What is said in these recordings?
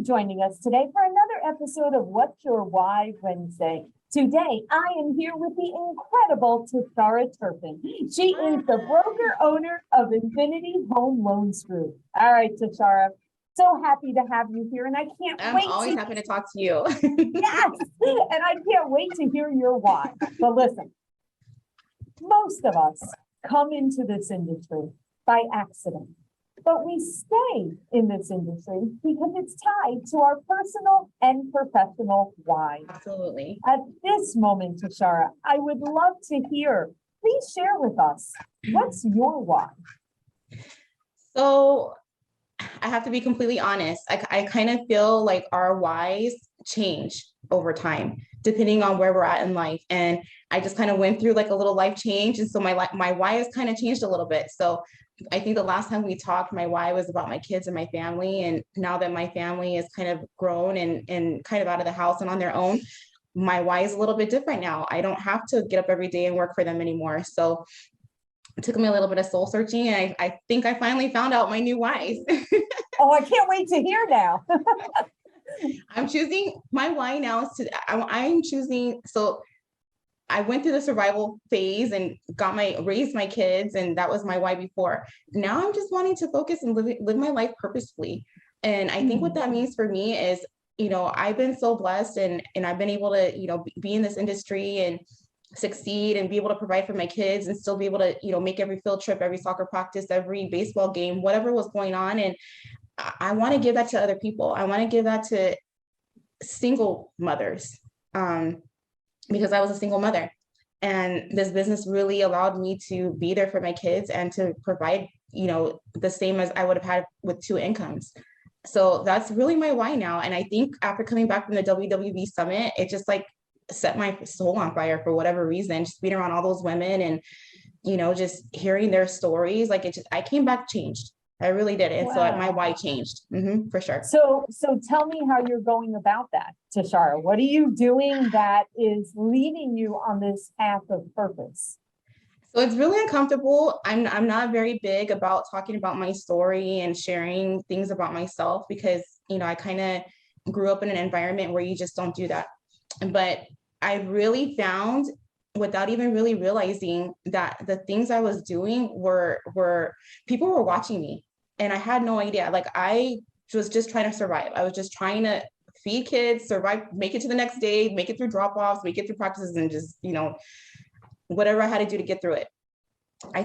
joining us today for another episode of What's Your Why Wednesday. Today, I am here with the incredible Tashara Turpin. She is the broker owner of Infinity Home Loans Group. All right, Tashara, so happy to have you here, and I can't I'm wait. always happy to talk to you. Yes, and I can't wait to hear your why. But listen, most of us come into this industry by accident. But we stay in this industry because it's tied to our personal and professional why. Absolutely. At this moment, Tashara, I would love to hear, please share with us, what's your why? So I have to be completely honest. I kind of feel like our whys change over time, depending on where we're at in life. And I just kind of went through like a little life change. And so my why has kind of changed a little bit. So I think the last time we talked, my why was about my kids and my family. And now that my family is kind of grown and kind of out of the house and on their own, my why is a little bit different now. I don't have to get up every day and work for them anymore. So it took me a little bit of soul searching. And I think I finally found out my new whys. Oh, I can't wait to hear now. I'm choosing my why now is I'm choosing. So I went through the survival phase and raised my kids, and that was my why before. Now I'm just wanting to focus and live my life purposefully. And I think what that means for me is, I've been so blessed and I've been able to, be in this industry and succeed and be able to provide for my kids and still be able to, make every field trip, every soccer practice, every baseball game, whatever was going on. And I want to give that to other people. I want to give that to single mothers. Because I was a single mother, and this business really allowed me to be there for my kids and to provide, the same as I would have had with two incomes. So that's really my why now. And I think after coming back from the WWV summit, it just like set my soul on fire for whatever reason, just being around all those women and, just hearing their stories. Like I came back changed. I really did. And so my why changed for sure. So tell me how you're going about that, Tashara. What are you doing that is leading you on this path of purpose? So it's really uncomfortable. I'm not very big about talking about my story and sharing things about myself because, I kind of grew up in an environment where you just don't do that. But I really found, without even really realizing, that the things I was doing were people were watching me, and I had no idea. Like I was just trying to survive. I was just trying to feed kids, survive, make it to the next day, make it through drop-offs, make it through practices, and just, whatever I had to do to get through it. I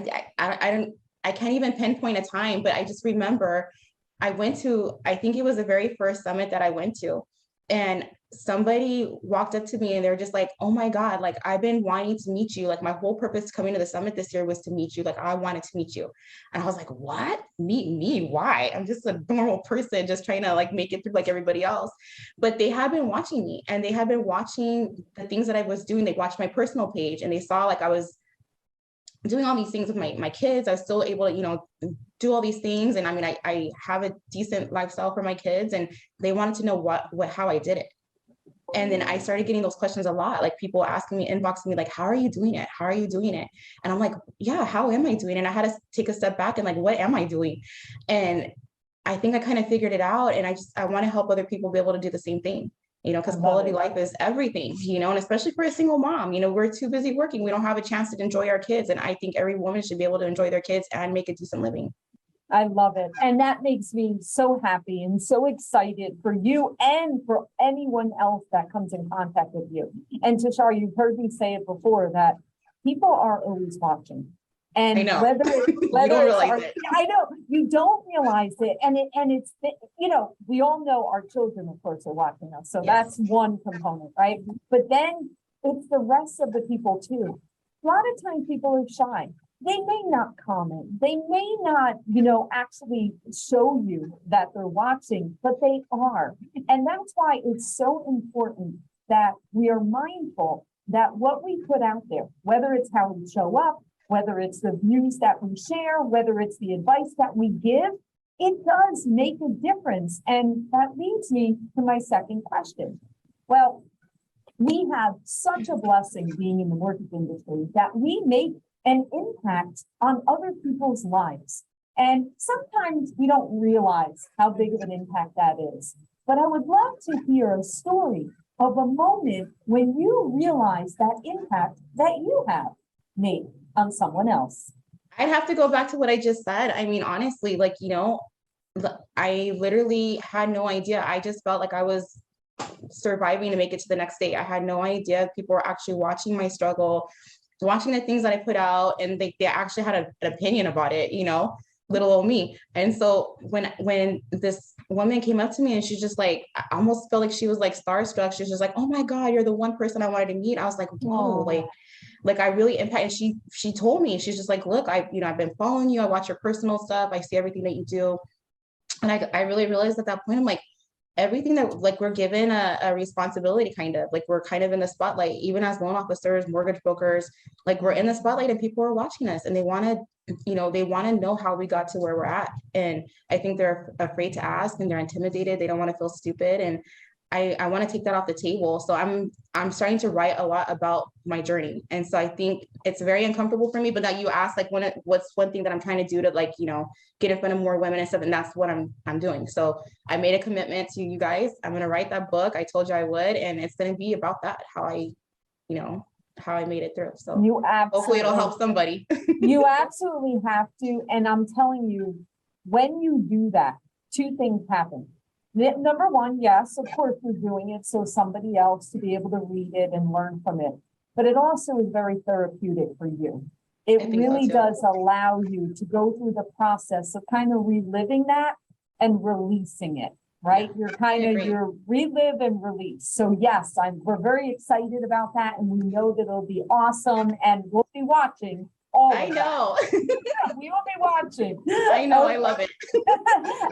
can't even pinpoint a time, but I just remember I went to, I think it was the very first summit that I went to, and somebody walked up to me and they're just like, oh my God, like I've been wanting to meet you. Like my whole purpose coming to the summit this year was to meet you. Like I wanted to meet you. And I was like, what? Meet me? Why? I'm just a normal person just trying to like make it through like everybody else. But they had been watching me and they had been watching the things that I was doing. They watched my personal page and they saw like I was doing all these things with my kids. I was still able to, do all these things. And I mean, I have a decent lifestyle for my kids, and they wanted to know how I did it. And then I started getting those questions a lot, like people asking me, inboxing me, like, how are you doing it? How are you doing it? And I'm like, yeah, how am I doing it? And I had to take a step back and like, what am I doing? And I think I kind of figured it out. And I want to help other people be able to do the same thing, because quality life is everything, and especially for a single mom, we're too busy working. We don't have a chance to enjoy our kids. And I think every woman should be able to enjoy their kids and make a decent living. I love it. And that makes me so happy and so excited for you and for anyone else that comes in contact with you. And Tashara, you've heard me say it before that people are always watching. And I know. whether you don't realize it. I know you don't realize it. And it's, we all know our children, of course, are watching us. So that's one component, right? But then it's the rest of the people too. A lot of times people are shy. They may not comment. They may not, actually show you that they're watching, but they are. And that's why it's so important that we are mindful that what we put out there, whether it's how we show up, whether it's the views that we share, whether it's the advice that we give, it does make a difference. And that leads me to my second question. Well, we have such a blessing being in the mortgage industry that we make an impact on other people's lives. And sometimes we don't realize how big of an impact that is. but I would love to hear a story of a moment when you realized that impact that you have made on someone else. I'd have to go back to what I just said. I mean, honestly, like, I literally had no idea. I just felt like I was surviving to make it to the next day. I had no idea people were actually watching my struggle, watching the things that I put out, and they actually had an opinion about it, little old me. And so when this woman came up to me and she's just like, I almost felt like she was like starstruck. She was just like, oh my God, you're the one person I wanted to meet. I was like, whoa, like I really impact. And she told me, she's just like, look, I've been following you. I watch your personal stuff. I see everything that you do. And I really realized at that point, I'm like, everything that like we're given a responsibility, kind of like we're kind of in the spotlight, even as loan officers, mortgage brokers, like we're in the spotlight and people are watching us and they want to know how we got to where we're at. And I think they're afraid to ask and they're intimidated. They don't want to feel stupid. And I want to take that off the table. So I'm starting to write a lot about my journey. And so I think it's very uncomfortable for me, but that you asked like what's one thing that I'm trying to do to like, get in front of more women and stuff. And that's what I'm doing. So I made a commitment to you guys. I'm going to write that book. I told you I would, and it's going to be about that, how I made it through. So hopefully it'll help somebody. You absolutely have to. And I'm telling you, when you do that, two things happen. Number one, yes, of course, we're doing it so somebody else to be able to read it and learn from it. But it also is very therapeutic for you. It really does allow you to go through the process of kind of reliving that and releasing it, right? Yeah, you're relive and release. So yes, we're very excited about that. And we know that it'll be awesome and we'll be watching. I know. Yeah, we will be watching. I know. Okay. I love it.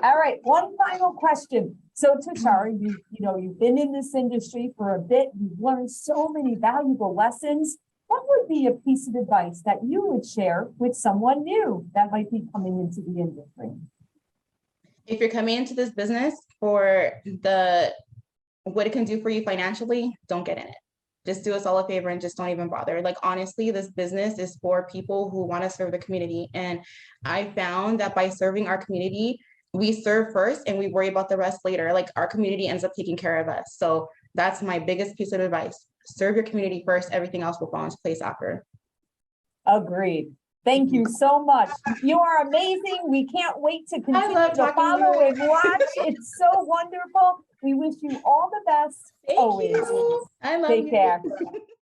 All right. One final question. So Tashara, you've been in this industry for a bit. You've learned so many valuable lessons. What would be a piece of advice that you would share with someone new that might be coming into the industry? If you're coming into this business for what it can do for you financially, don't get in it. Just do us all a favor and just don't even bother. Like, honestly, this business is for people who want to serve the community. And I found that by serving our community, we serve first and we worry about the rest later. Like, our community ends up taking care of us. So that's my biggest piece of advice. Serve your community first. Everything else will fall into place after. Agreed. Thank you so much. You are amazing. We can't wait to continue to follow and watch. It's so wonderful. We wish you all the best. Thank you. I love you. Take care.